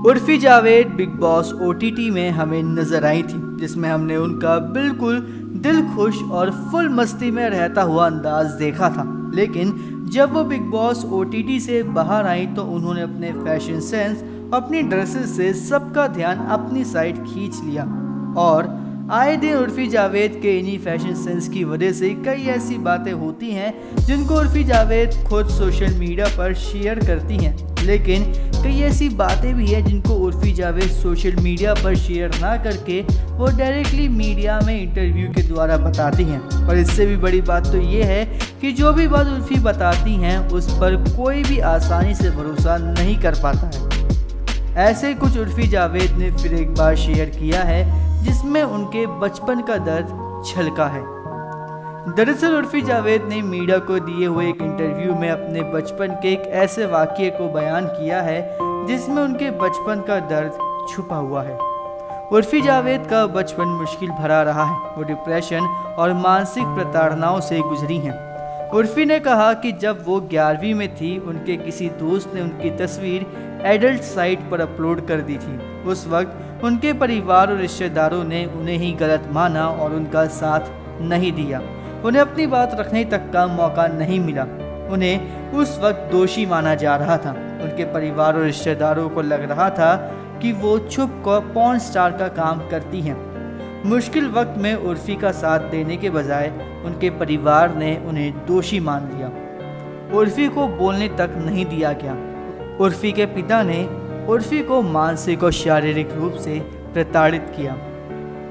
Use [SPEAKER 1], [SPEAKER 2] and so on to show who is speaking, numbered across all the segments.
[SPEAKER 1] Urfi Javed big boss OTT में हमें नजर आई थी, जिसमें हमने उनका बिल्कुल दिल खुश और फुल मस्ती में रहता हुआ अंदाज देखा था। लेकिन जब वो बिग बॉस ओटीटी से बाहर आई तो उन्होंने अपने फैशन सेंस, अपनी ड्रेसेस से सबका ध्यान अपनी साइड खींच लिया। और आए दिन उर्फी जावेद के इन्हीं फैशन सेंस की वजह से कई ऐसी बातें होती हैं जिनको उर्फी जावेद खुद सोशल मीडिया पर शेयर करती हैं, लेकिन कई ऐसी बातें भी हैं जिनको उर्फी जावेद सोशल मीडिया पर शेयर ना करके वो डायरेक्टली मीडिया में इंटरव्यू के द्वारा बताती हैं। और इससे भी बड़ी बात तो ये है कि जो भी बात उर्फी बताती हैं उस पर कोई भी आसानी से भरोसा नहीं कर पाता है। ऐसे कुछ उर्फी जावेद ने फिर एक बार शेयर किया है जिसमें उनके बचपन का दर्द छलका है। दरअसल उर्फी जावेद ने मीडिया को दिए हुए एक इंटरव्यू में अपने बचपन के एक ऐसे वाक़ये को बयान किया है जिसमें उनके बचपन का दर्द छुपा हुआ है। उर्फी जावेद का बचपन मुश्किल भरा रहा है। वो डिप्रेशन और मानसिक प्रताड़नाओं से गुजरी हैं। उर्फी ने कहा कि जब वो 11वीं में थी, उनके किसी दोस्त ने उनकी तस्वीर एडल्ट साइट पर अपलोड कर दी थी। उस वक्त उनके परिवार और रिश्तेदारों ने उन्हें ही गलत माना और उनका साथ नहीं दिया। उन्हें अपनी बात रखने तक का मौका नहीं मिला। उन्हें उस वक्त दोषी माना जा रहा था। उनके परिवार और रिश्तेदारों को लग रहा था कि वो छुप कर पॉर्न स्टार का काम करती हैं। मुश्किल वक्त में उर्फी का साथ देने के बजाय उनके परिवार ने उन्हें दोषी मान लिया। उर्फी को बोलने तक नहीं दिया गया। उर्फी के पिता ने उर्फी को मानसिक और शारीरिक रूप से प्रताड़ित किया।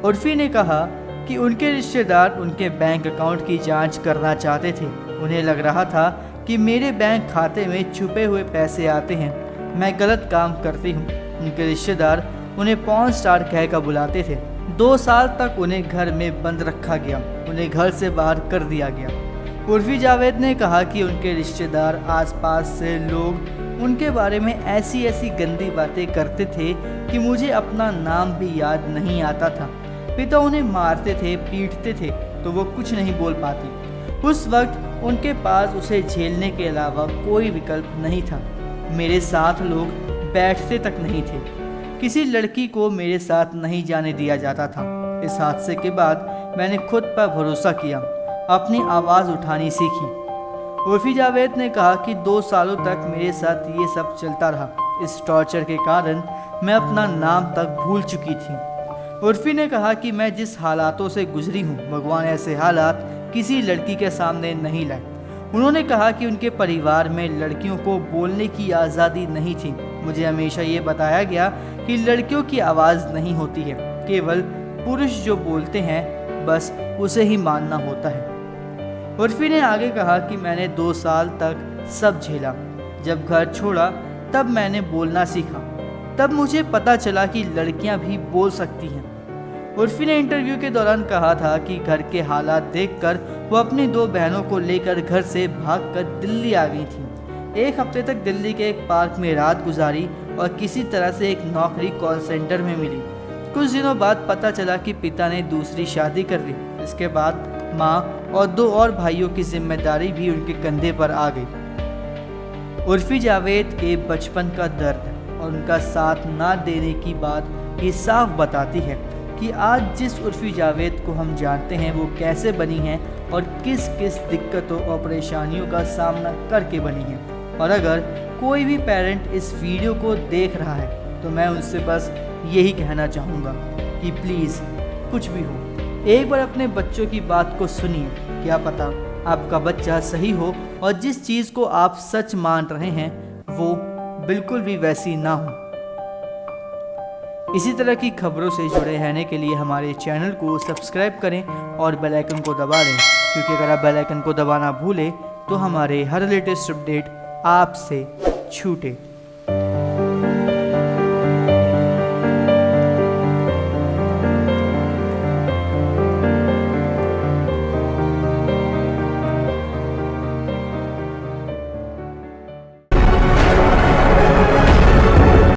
[SPEAKER 1] उर्फी ने कहा कि उनके रिश्तेदार उनके बैंक अकाउंट की जांच करना चाहते थे। उन्हें लग रहा था कि मेरे बैंक खाते में छुपे हुए पैसे आते हैं, मैं गलत काम करती हूँ। उनके रिश्तेदार उन्हें पॉर्न स्टार कहकर बुलाते थे। 2 साल तक उन्हें घर में बंद रखा गया। उन्हें घर से बाहर कर दिया गया। उर्फी जावेद ने कहा कि उनके रिश्तेदार, आसपास से लोग उनके बारे में ऐसी गंदी बातें करते थे कि मुझे अपना नाम भी याद नहीं आता था। पिता उन्हें मारते थे, पीटते थे तो वो कुछ नहीं बोल पाती। उस वक्त उनके पास उसे झेलने के अलावा कोई विकल्प नहीं था। मेरे साथ लोग बैठते तक नहीं थे। किसी लड़की को मेरे साथ नहीं जाने दिया जाता था। इस हादसे के बाद मैंने खुद पर भरोसा किया, अपनी आवाज़ उठानी सीखी। उर्फी जावेद ने कहा कि 2 सालों तक मेरे साथ ये सब चलता रहा। इस टॉर्चर के कारण मैं अपना नाम तक भूल चुकी थी। उर्फी ने कहा कि मैं जिस हालातों से गुजरी हूँ, भगवान ऐसे हालात किसी लड़की के सामने नहीं लाए। उन्होंने कहा कि उनके परिवार में लड़कियों को बोलने की आज़ादी नहीं थी। मुझे हमेशा ये बताया गया कि लड़कियों की आवाज़ नहीं होती है, केवल पुरुष जो बोलते हैं बस उसे ही मानना होता है। उर्फी ने आगे कहा कि मैंने 2 साल तक सब झेला। जब घर छोड़ा तब मैंने बोलना सीखा। तब मुझे पता चला कि लड़कियां भी बोल सकती हैं। उर्फी ने इंटरव्यू के दौरान कहा था कि घर के हालात देखकर वो अपनी 2 बहनों को लेकर घर से भागकर दिल्ली आ गई थी। 1 हफ्ते तक दिल्ली के एक पार्क में रात गुजारी और किसी तरह से एक नौकरी कॉल सेंटर में मिली। कुछ दिनों बाद पता चला कि पिता ने दूसरी शादी कर ली। इसके बाद माँ और 2 और भाइयों की जिम्मेदारी भी उनके कंधे पर आ गई। उर्फी जावेद के बचपन का दर्द और उनका साथ ना देने की बात ये साफ बताती है कि आज जिस उर्फी जावेद को हम जानते हैं वो कैसे बनी हैं और किस किस दिक्कतों और परेशानियों का सामना करके बनी हैं। और अगर कोई भी पेरेंट इस वीडियो को देख रहा है तो मैं उनसे बस यही कहना चाहूँगा कि प्लीज़ कुछ भी हो, एक बार अपने बच्चों की बात को सुनिए। क्या पता आपका बच्चा सही हो और जिस चीज़ को आप सच मान रहे हैं वो बिल्कुल भी वैसी ना हो। इसी तरह की खबरों से जुड़े रहने के लिए हमारे चैनल को सब्सक्राइब करें और बेल आइकन को दबा दें, क्योंकि अगर आप बेल आइकन को दबाना भूलें तो हमारे हर लेटेस्ट अपडेट आपसे छूटे।